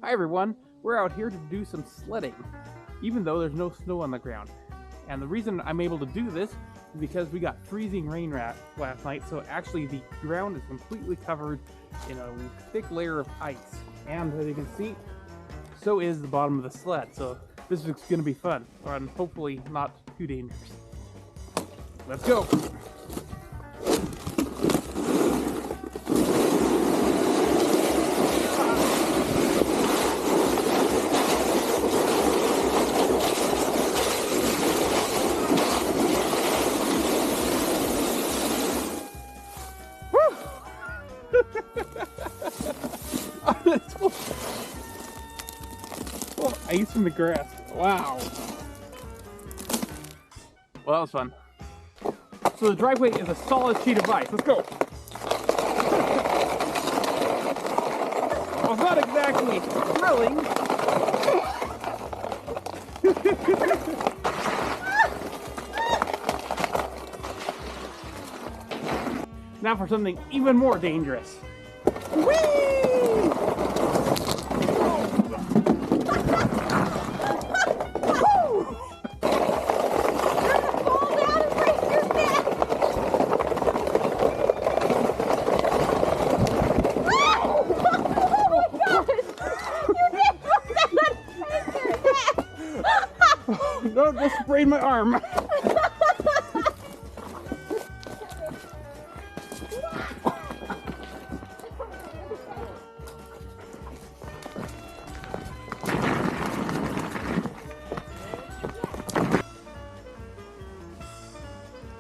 Hi everyone, we're out here to do some sledding, even though there's no snow on the ground. And the reason I'm able to do this is because we got freezing rain last night, so actually the ground is completely covered in a thick layer of ice. And as you can see, so is the bottom of the sled, so this is going to be fun, and hopefully not too dangerous. Let's go! Oh, ice in the grass. Wow. Well, that was fun. So the driveway is a solid sheet of ice. Let's go. Well, it's not exactly thrilling. Now for something even more dangerous. Whee! No, just sprained my arm.